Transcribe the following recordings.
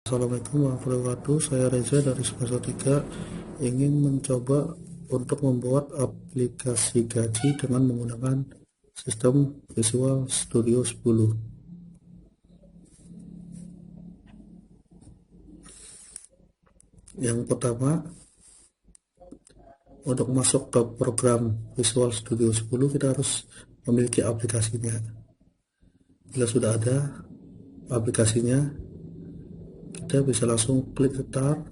Assalamualaikum warahmatullahi wabarakatuh. Saya Reza dari semester 3 ingin mencoba untuk membuat aplikasi gaji dengan menggunakan sistem Visual Studio 10. Yang pertama, untuk masuk ke program Visual Studio 10 kita harus memiliki aplikasinya. Bila sudah ada aplikasinya, kita bisa langsung klik start.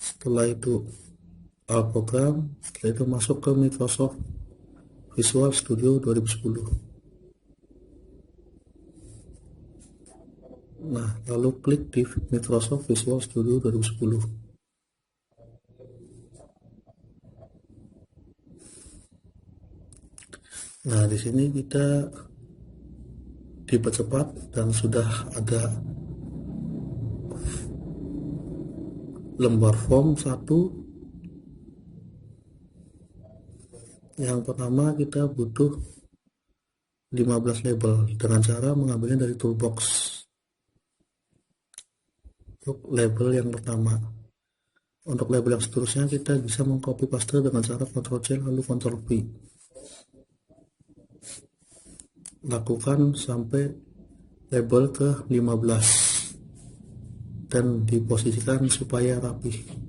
Setelah itu program, setelah itu masuk ke Microsoft Visual Studio 2010. Nah, lalu klik di Microsoft Visual Studio 2010. Nah, di sini kita dipercepat dan sudah ada lembar form 1. Yang pertama kita butuh 15 label dengan cara mengambilnya dari toolbox. Untuk label yang pertama, untuk label yang seterusnya kita bisa mengcopy paste dengan cara Ctrl C lalu Ctrl V. Lakukan sampai label ke 15 dan diposisikan supaya rapi.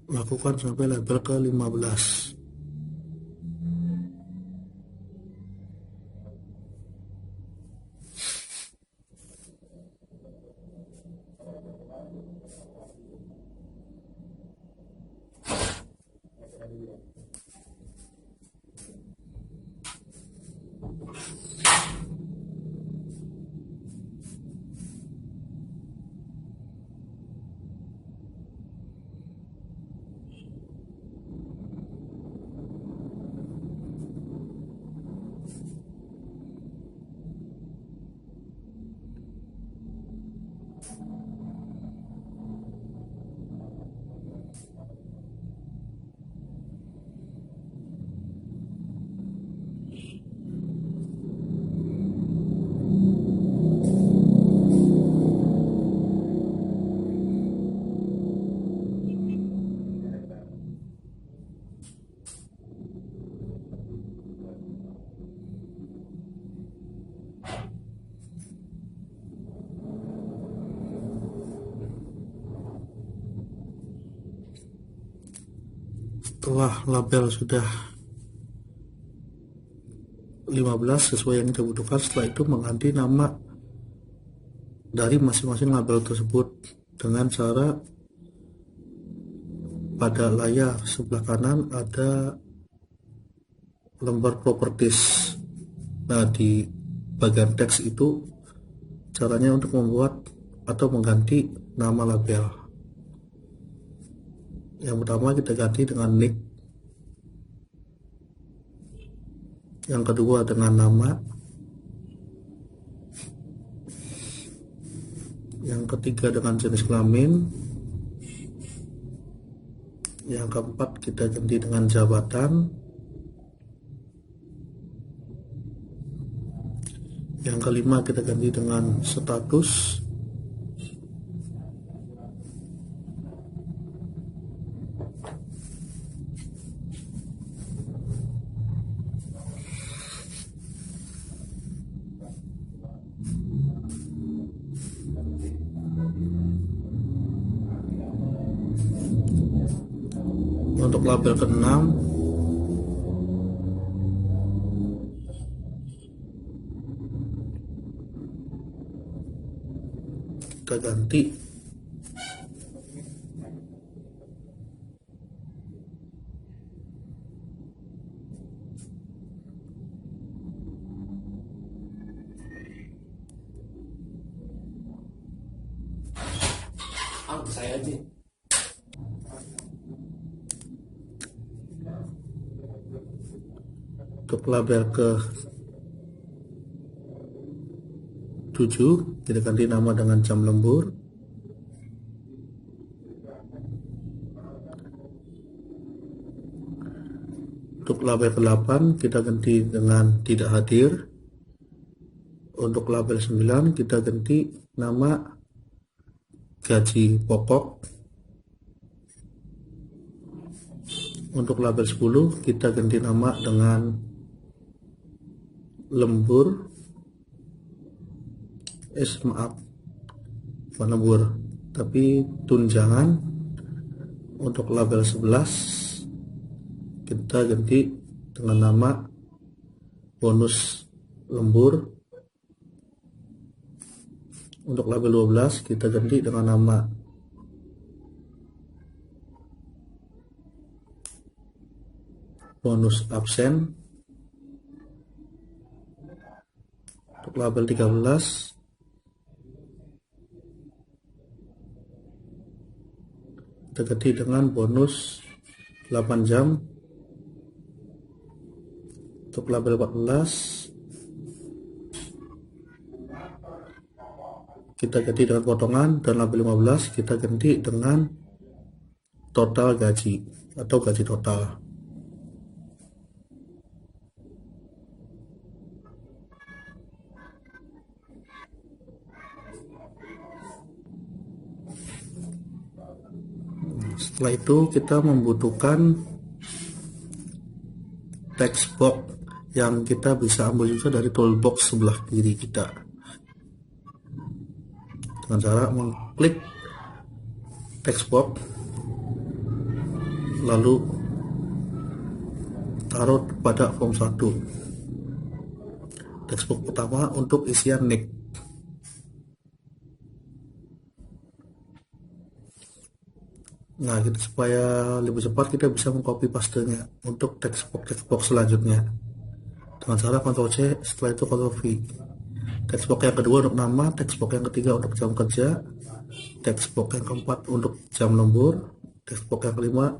Lakukan sampai label ke 15. Setelah label sudah 15 sesuai yang kita butuhkan, setelah itu mengganti nama dari masing-masing label tersebut dengan cara pada layar sebelah kanan ada lembar properties. Nah, di bagian teks itu caranya untuk membuat atau mengganti nama label. Yang pertama kita ganti dengan nick, yang kedua dengan nama, yang ketiga dengan jenis kelamin, yang keempat kita ganti dengan jabatan, yang kelima kita ganti dengan status, untuk label ke-6 kita ganti Untuk label ke 7 kita ganti nama dengan jam lembur. Untuk label ke 8 kita ganti dengan tidak hadir. Untuk label 9 kita ganti nama gaji pokok. Untuk label 10 kita ganti nama dengan lembur. Maaf, bukan lembur tapi tunjangan. Untuk label 11 kita ganti dengan nama bonus lembur. Untuk label 12 kita ganti dengan nama bonus absen. Untuk label 13 kita ganti dengan bonus 8 jam. Untuk label 14 kita ganti dengan potongan, dan label 15 kita ganti dengan total gaji atau gaji total. Setelah itu kita membutuhkan text box yang kita bisa ambil juga dari toolbox sebelah kiri kita, dengan cara mengklik text box lalu taruh pada form 1. Text box pertama untuk isian nick. Nah, kita, supaya lebih cepat kita bisa mengcopy pastenya untuk text box selanjutnya dengan cara Ctrl C, setelah itu Ctrl V. Text box yang kedua untuk nama, text box yang ketiga untuk jam kerja, text box yang keempat untuk jam lembur, text box yang kelima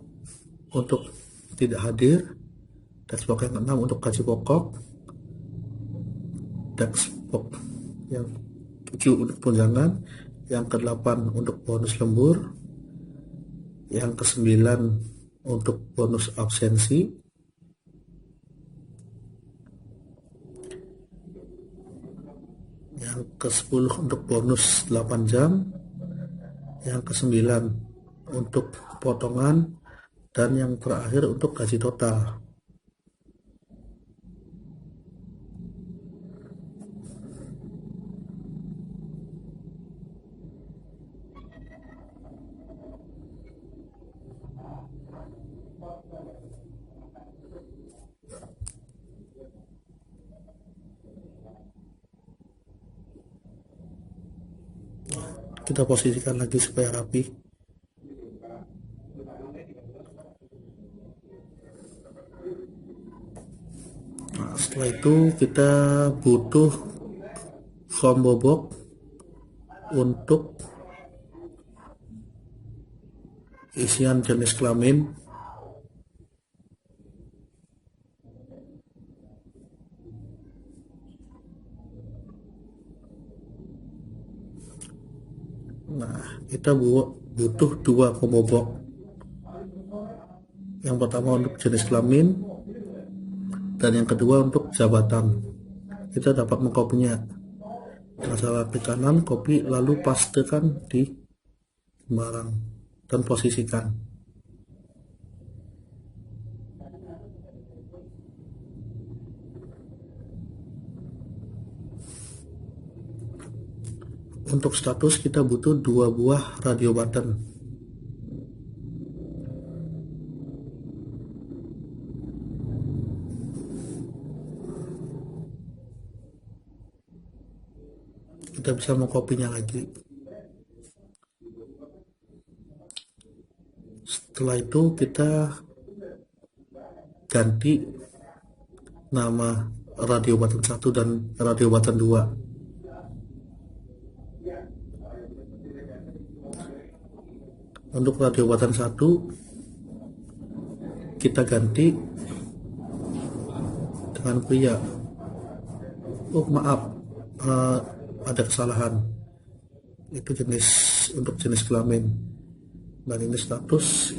untuk tidak hadir, text box yang keenam untuk gaji pokok, text box yang 7 untuk tunjangan, yang ke-8 untuk bonus lembur, yang ke-9 untuk bonus absensi, yang ke-10 untuk bonus 8 jam, yang ke-9 untuk potongan, dan yang terakhir untuk gaji total. Kita posisikan lagi supaya rapi. Nah, setelah itu kita butuh form bobok untuk isian jenis kelamin, nah kita butuh 2 form bobok. Yang pertama untuk jenis kelamin dan yang kedua untuk jabatan. Kita dapat mengkopinya dengan cara klik kanan, copy, lalu pastekan di barang dan posisikan. Untuk status kita butuh 2 buah radio button. Kita bisa mengkopinya lagi. Setelah itu kita ganti nama radio button 1 dan radio button 2. Untuk radio button 1 kita ganti dengan pria. Oh maaf, ada kesalahan, itu untuk jenis kelamin, dan ini status.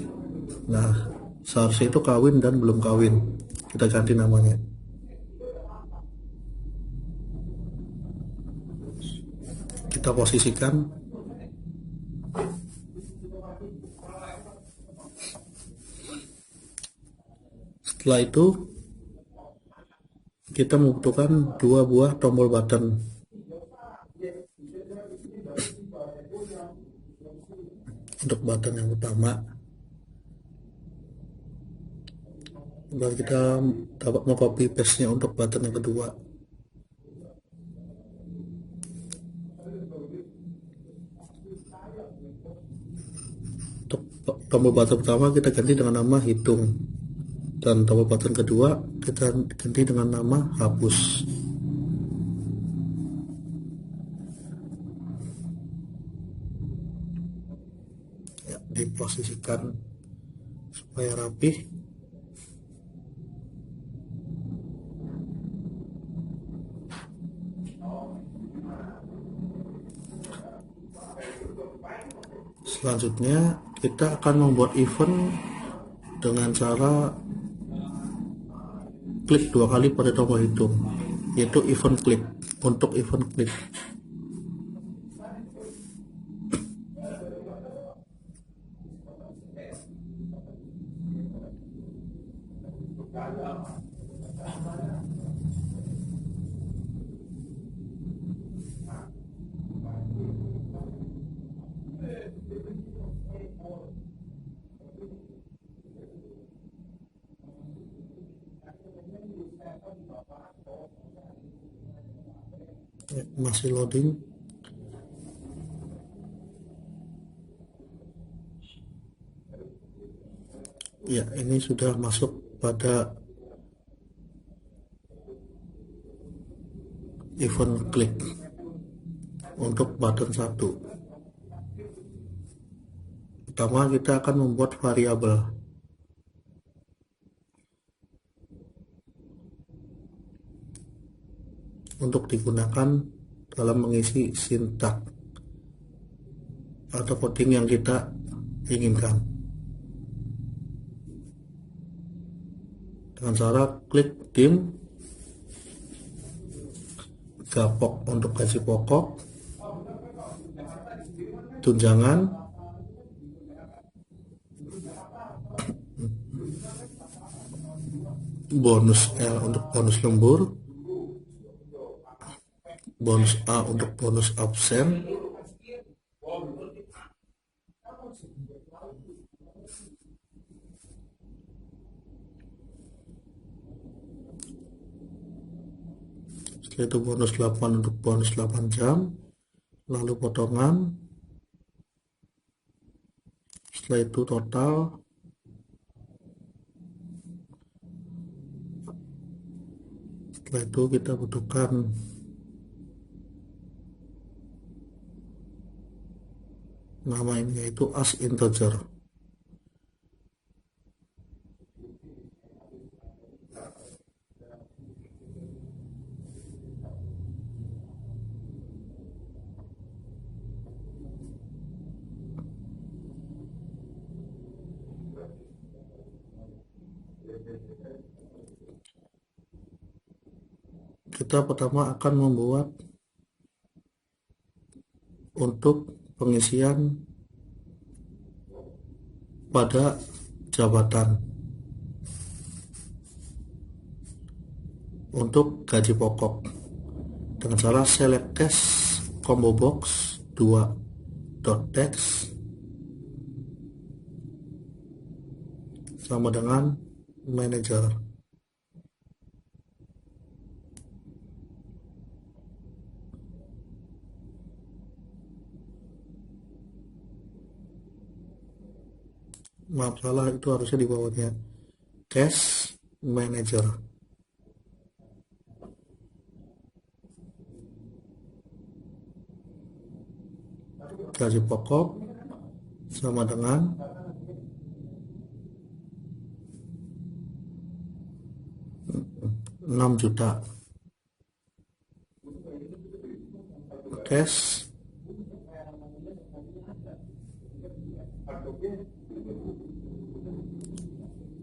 Nah, seharusnya itu kawin dan belum kawin, kita ganti namanya. Kita posisikan. Setelah itu kita membutuhkan 2 buah tombol button. Untuk button yang utama, dan kita dapat mau copy paste nya untuk button yang kedua. Untuk tombol button pertama kita ganti dengan nama hitung, dan tombol button kedua kita ganti dengan nama hapus. Ya, diposisikan supaya rapih. Selanjutnya kita akan membuat event dengan cara klik 2 kali pada tombol hitung, yaitu event klik. Untuk event klik, ya, masih loading. Ya, ini sudah masuk pada event klik untuk button 1. Pertama kita akan membuat variabel. Untuk digunakan dalam mengisi sintak atau coding yang kita inginkan, dengan cara klik dim, gapok untuk gaji pokok, tunjangan, bonus L untuk bonus lembur, bonus A untuk bonus absen, setelah itu bonus 8 untuk bonus 8 jam, lalu potongan, setelah itu total, setelah itu kita butuhkan nama ini, yaitu as integer. Kita pertama akan membuat untuk pengisian pada jabatan. Untuk gaji pokok, dengan cara select cash combo box 2.text sama dengan manager. Maaf, salah, itu harusnya di bawahnya cash manager. Gaji pokok sama dengan 6 juta. Cash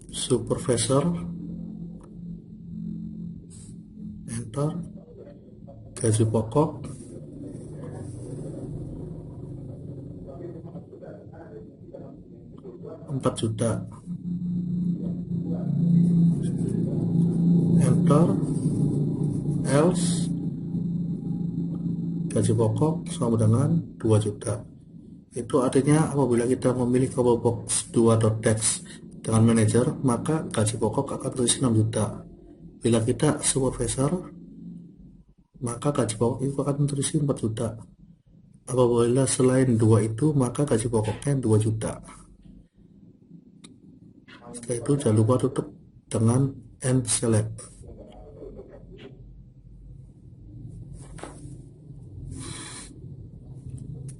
supervisor, enter. Gaji pokok 4 juta, enter. Else gaji pokok sama dengan 2 juta. Itu artinya apabila kita memilih combo box 2.text dengan manager, maka gaji pokok akan terisi 6 juta. Bila kita supervisor, maka gaji pokok itu akan terisi 4 juta. Apabila selain 2 itu, maka gaji pokoknya 2 juta. Setelah itu jangan lupa tutup dengan end select.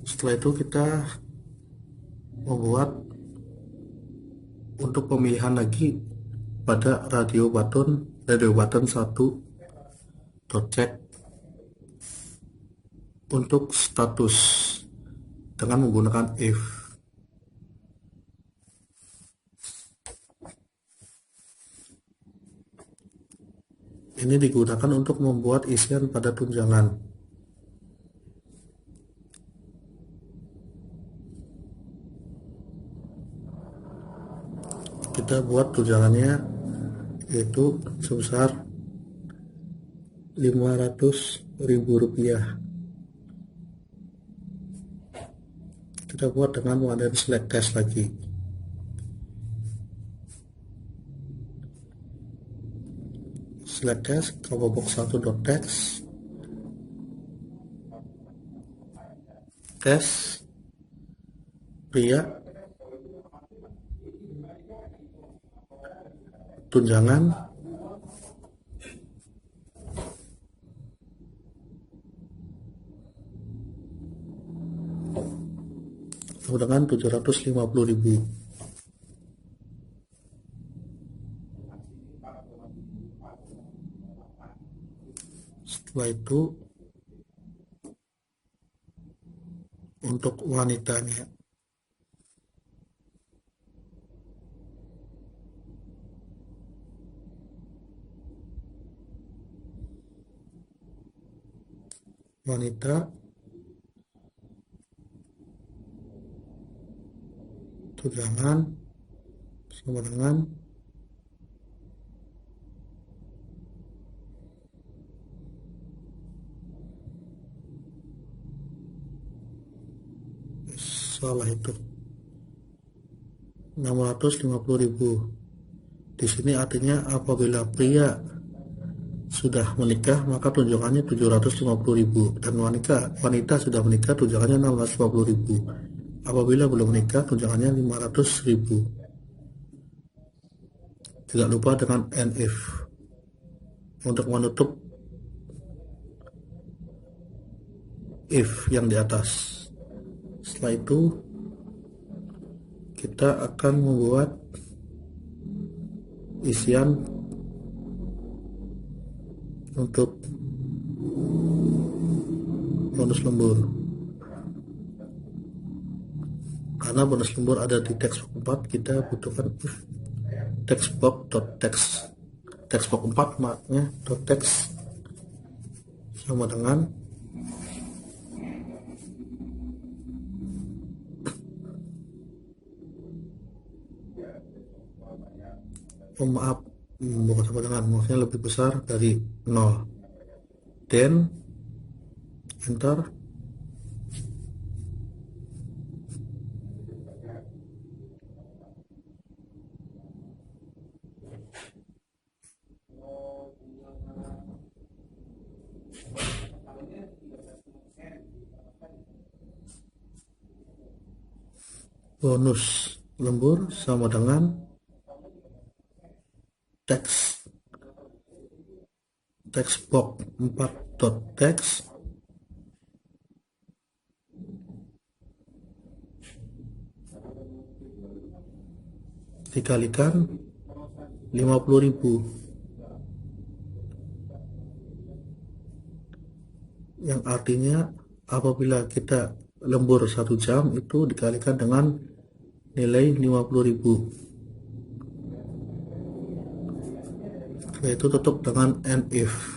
Setelah itu kita membuat untuk pemilihan lagi pada radio button 1.check untuk status dengan menggunakan if. Ini digunakan untuk membuat isian pada tunjangan. Kita buat tunjangannya yaitu sebesar Rp500.000. Kita buat dengan menggunakan select cash lagi. Select cash, combo box 1.text, cash, pria, tunjangan, dengan 750.000. Setelah itu untuk wanitanya, wanita tunjangan sama dengan salah itu 650.000. Di sini artinya apabila pria sudah menikah maka tunjangannya 750.000 dan wanita sudah menikah tunjangannya 650.000. Apabila belum menikah tunjangannya 500.000. Tidak lupa dengan and if untuk menutup if yang di atas. Setelah itu kita akan membuat isian untuk bonus lembur. Karena bonus lembur ada di textbook 4, kita butuhkan if textbox.text. Textbox 4 maknya .text sama dengan maaf, bukan sama dengan, maksudnya lebih besar dari 0. Then enter. Bonus lembur sama dengan textbox 4.text dikalikan 50.000, yang artinya apabila kita lembur 1 jam itu dikalikan dengan nilai 50.000, yaitu tutup dengan and if.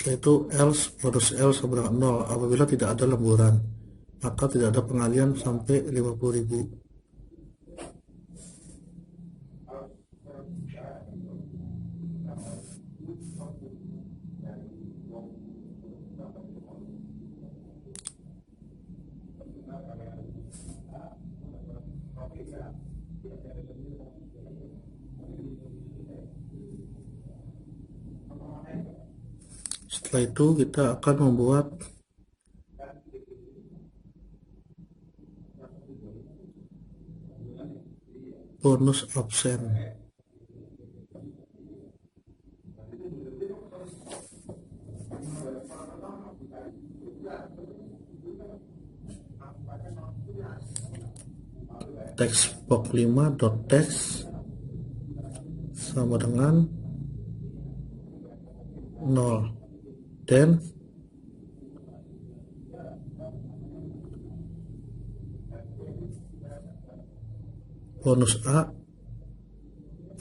Setelah itu else bonus else sama dengan 0. Apabila tidak ada lemburan, maka tidak ada pengalian sampai 50.000. Setelah itu kita akan membuat bonus absen. Text box 5.text sama dengan 0, dan bonus A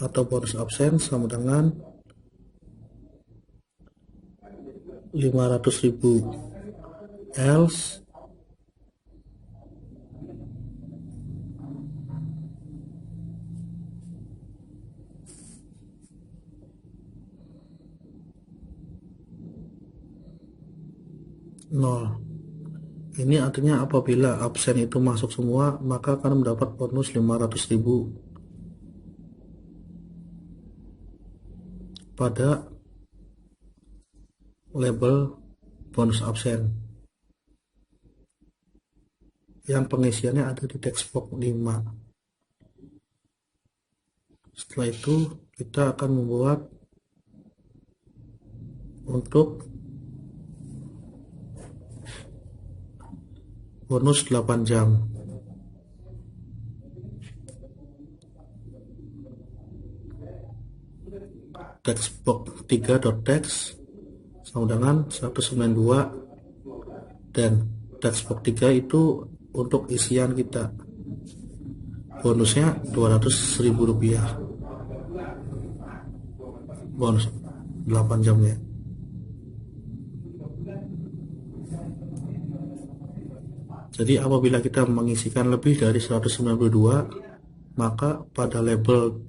atau bonus absen sama dengan 500.000, else nol. Ini artinya apabila absen itu masuk semua, maka akan mendapat bonus 500.000 pada label bonus absen yang pengisiannya ada di text box 5. Setelah itu kita akan membuat untuk bonus 8 jam. Text box 3.text sama dengan 192, dan text box 3 itu untuk isian kita. Bonusnya 200.000 rupiah. Bonus 8 jamnya. Jadi apabila kita mengisikan lebih dari 192, maka pada label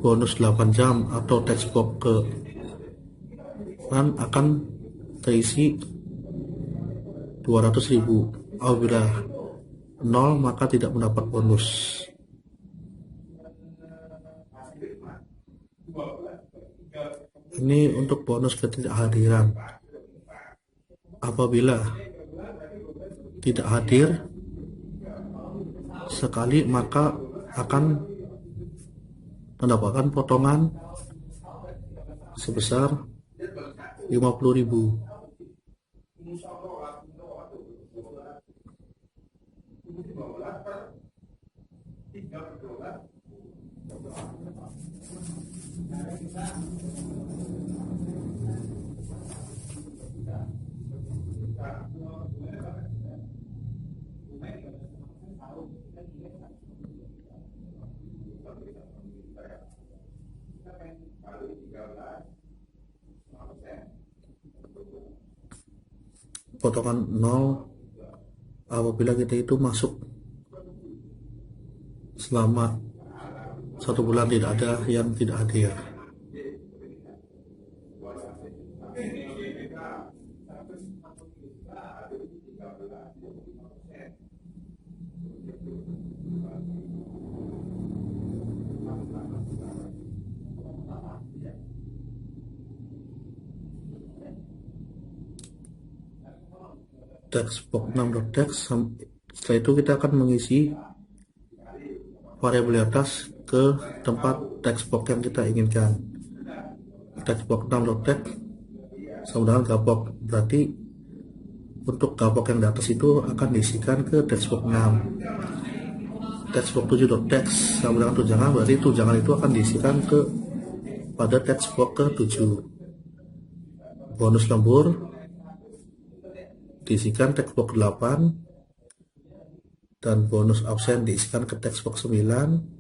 bonus 8 jam atau text box ke kan akan terisi 200.000. Apabila 0 maka tidak mendapat bonus. Ini untuk bonus ketidakhadiran. Apabila tidak hadir sekali, maka akan mendapatkan potongan sebesar 50.000. Potongan 0 apabila kita itu masuk selama 1 bulan tidak ada yang tidak hadir. text box 6.text. Setelah itu kita akan mengisi variabel atas ke tempat text box yang kita inginkan. Text box 6.text sama dengan gapok, berarti untuk gapok yang di atas itu akan diisikan ke text box 6. Text box 7.text sama dengan tunjangan, berarti tunjangan itu akan diisikan ke pada text box ke 7. Bonus lembur diisikan text box 8, dan bonus absen diisikan ke text box 9.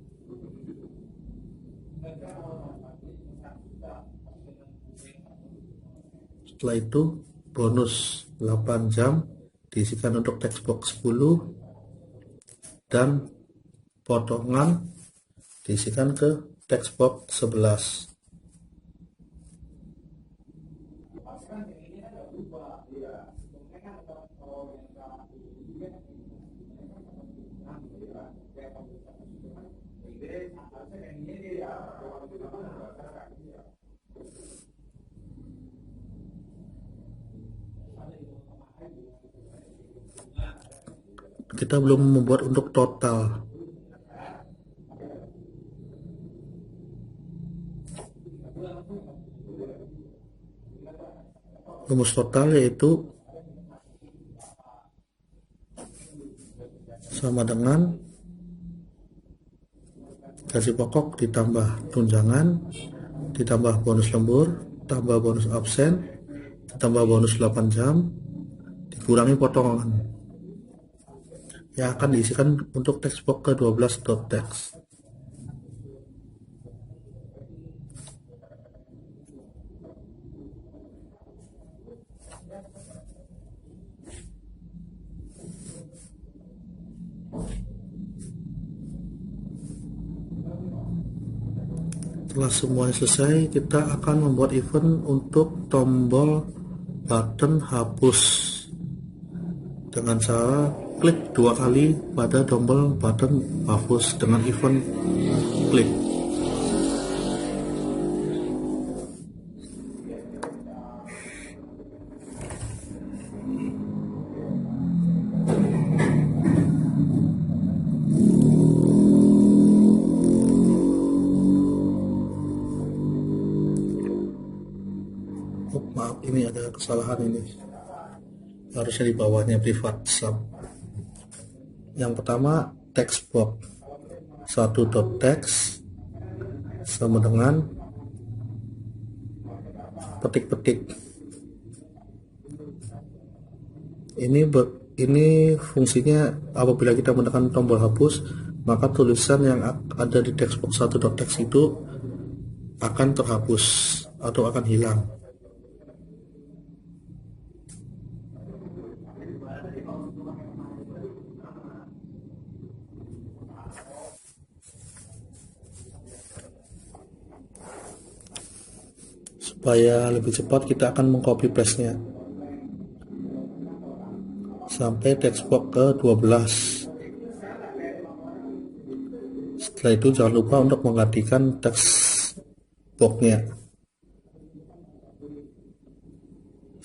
Setelah itu bonus 8 jam diisikan untuk text box 10, dan potongan diisikan ke text box 11. Kita belum membuat untuk total. Rumus total yaitu sama dengan gaji pokok ditambah tunjangan, ditambah bonus lembur, tambah bonus absen, ditambah bonus 8 jam, dikurangi potongan yang akan diisikan untuk text box ke 12.text. Setelah semuanya selesai, kita akan membuat event untuk tombol button hapus dengan cara klik 2 kali pada tombol button hapus dengan event klik. Oh, maaf, ini ada kesalahan, ini harusnya di bawahnya privat sub. Yang pertama, text box 1.text sama dengan petik-petik. Ini fungsinya apabila kita menekan tombol hapus, maka tulisan yang ada di text box 1.text itu akan terhapus atau akan hilang. Supaya lebih cepat, kita akan mengcopy paste-nya sampai text box ke 12. Setelah itu jangan lupa untuk menggantikan text box-nya.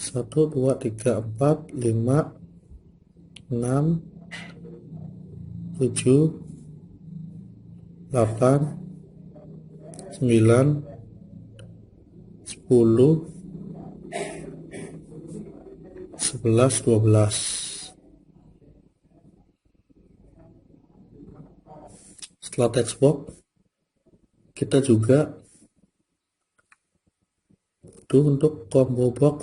1, 2, 3, 4, 5, 6, 7, 8, 9, 10, 11, 12. Setelah text box, kita juga butuh untuk combo box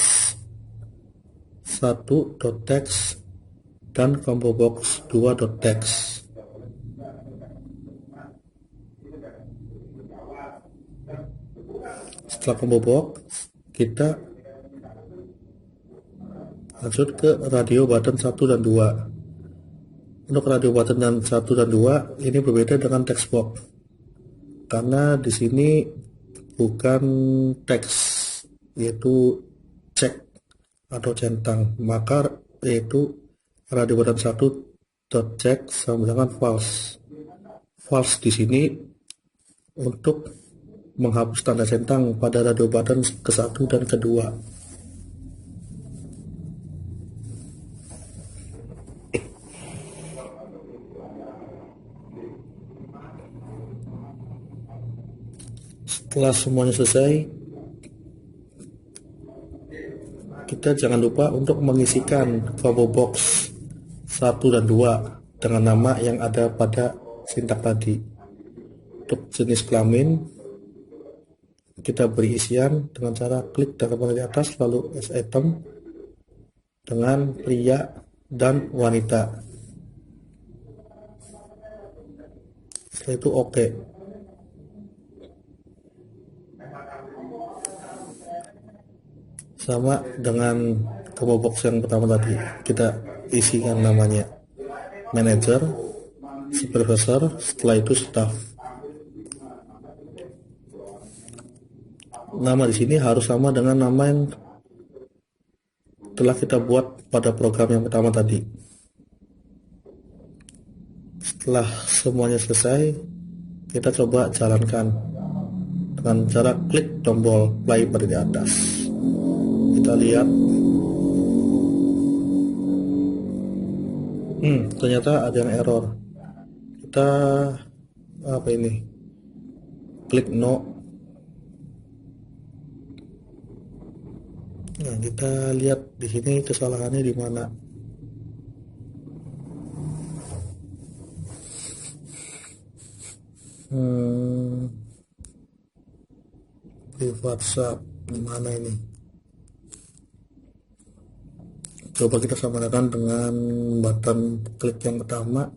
1.text dan combo box 2.text. Setelah combo box, kita lanjut ke radio button 1 dan 2. Untuk radio button dan 1 dan 2 ini berbeda dengan text box, karena di sini bukan teks, yaitu cek atau centang, maka yaitu radio button 1.check sama dengan false. False di sini untuk menghapus tanda centang pada radio button ke-1 dan ke-2. Setelah semuanya selesai, kita jangan lupa untuk mengisikan combo box 1 dan 2 dengan nama yang ada pada sintak tadi. Untuk jenis kelamin, kita beri isian dengan cara klik dan kembali di atas, lalu add item dengan pria dan wanita. Setelah itu oke. Sama dengan combo box yang pertama tadi, kita isikan namanya manager, supervisor, setelah itu staff. Nama di sini harus sama dengan nama yang telah kita buat pada program yang pertama tadi. Setelah semuanya selesai, kita coba jalankan dengan cara klik tombol play pada di atas. Kita lihat, ternyata ada yang error. Kita apa ini? Klik no. Nah, kita lihat di sini kesalahannya di mana. Di WhatsApp di mana ini? Coba kita samakan dengan button klik yang pertama.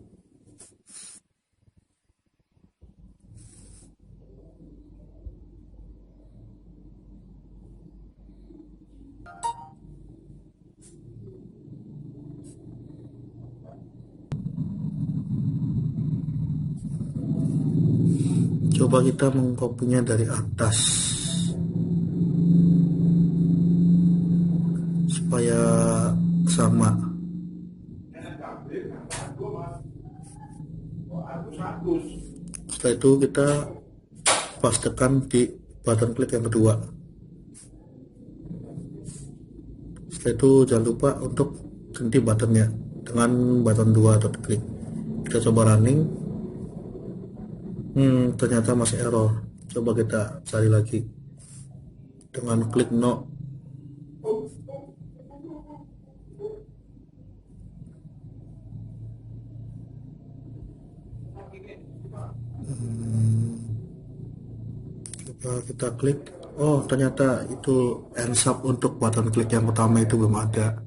Coba kita mengkopinya dari atas supaya sama. Setelah itu kita pastekan di button klik yang kedua. Setelah itu jangan lupa untuk ganti buttonnya dengan button 2 atau klik. Kita coba running. Ternyata masih error. Coba kita cari lagi dengan klik no. Coba kita klik. Oh, ternyata itu ends up untuk button klik yang pertama itu belum ada.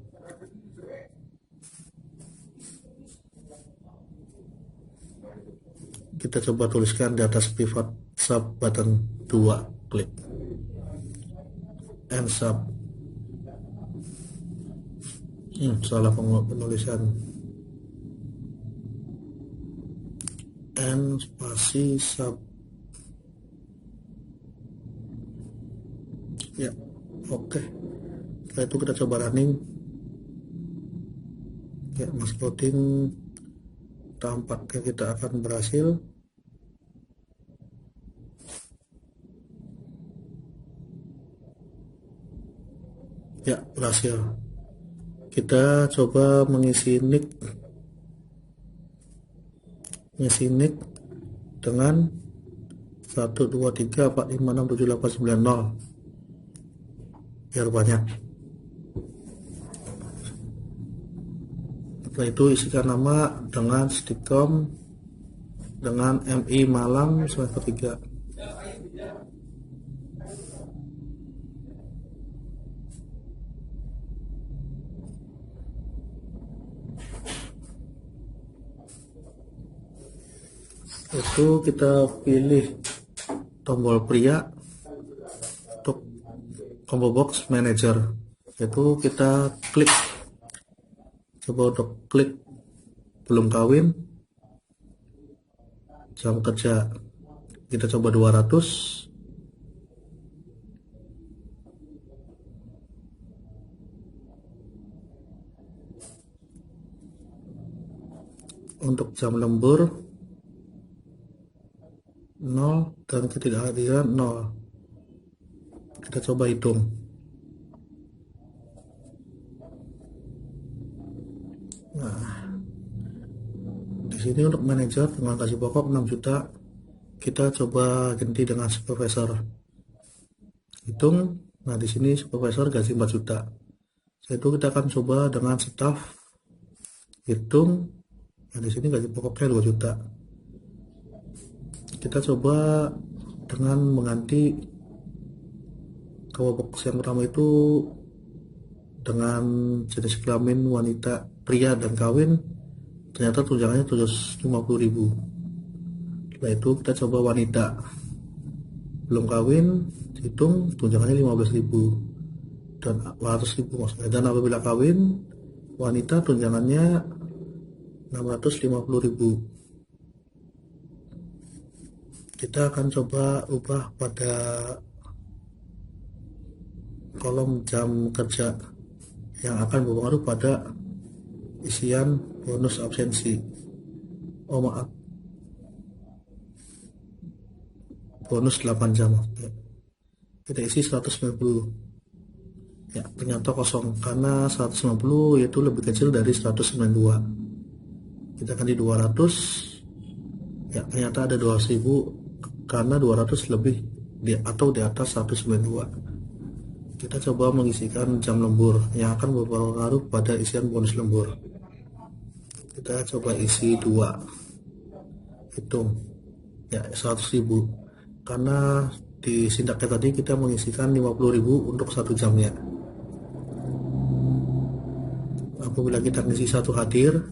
Kita coba tuliskan di atas pivot sub button 2 klik ends up. Salah penulisan. N spasi sub. Ya, oke. Setelah itu kita coba running. Ya, masih loading. Tampaknya kita akan berhasil. Ya, berhasil. Kita coba mengisi nick dengan 12345678890 biar banyak. Setelah itu isikan nama dengan stikom dengan MI Malang semester 3. Itu kita pilih tombol pria untuk combo box manager, itu kita klik. Coba untuk klik belum kawin, jam kerja kita coba 200. untuk jam lembur 0 dan ketidakhadiran 0. Kita coba hitung. Nah, di sini untuk manajer dengan gaji pokok 6 juta, kita coba ganti dengan supervisor. Hitung. Nah, di sini supervisor gaji 4 juta. Setelah itu kita akan coba dengan staff. Hitung. Nah, di sini gaji pokoknya 2 juta. Kita coba dengan mengganti combo box yang pertama itu dengan jenis kelamin wanita, pria dan kawin, ternyata tunjangannya 750.000. Setelah itu kita coba wanita belum kawin, hitung tunjangannya 15.000 dan 100.000 maksudnya. Dan apabila kawin wanita tunjangannya 650.000. Kita akan coba ubah pada kolom jam kerja yang akan berpengaruh pada isian bonus absensi. Oh maaf, bonus 8 jam. Kita isi 190. Ya, ternyata kosong karena 190 yaitu lebih kecil dari 192. Kita ganti 200. Ya, ternyata ada 200.000 karena 200 lebih atau di atas 192. Kita coba mengisikan jam lembur yang akan berpengaruh pada isian bonus lembur. Kita coba isi 2. Hitung. Ya, 100.000. Karena di sindaknya tadi kita mengisikan 50.000 untuk 1 jamnya. Apabila kita ngisi 1 hadir,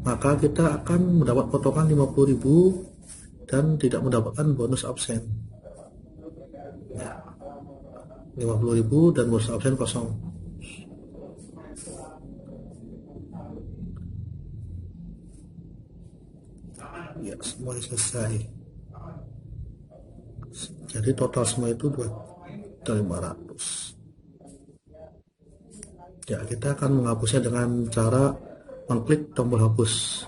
maka kita akan mendapat potongan 50.000 dan tidak mendapatkan bonus absen. Ya, 50.000 dan bonus absen kosong. Ya, semuanya selesai. Jadi total semua itu 2.500. Ya, kita akan menghapusnya dengan cara mengklik tombol hapus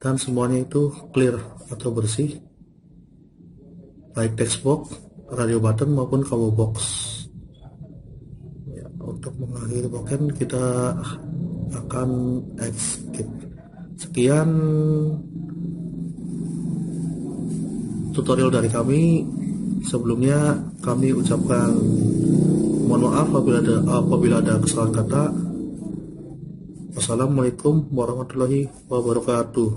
dan semuanya itu clear atau bersih, baik text box, radio button maupun combo box. Ya, untuk mengakhiri bagian kita akan escape. Sekian tutorial dari kami. Sebelumnya kami ucapkan mohon maaf apabila ada kesalahan kata. Wassalamualaikum warahmatullahi wabarakatuh.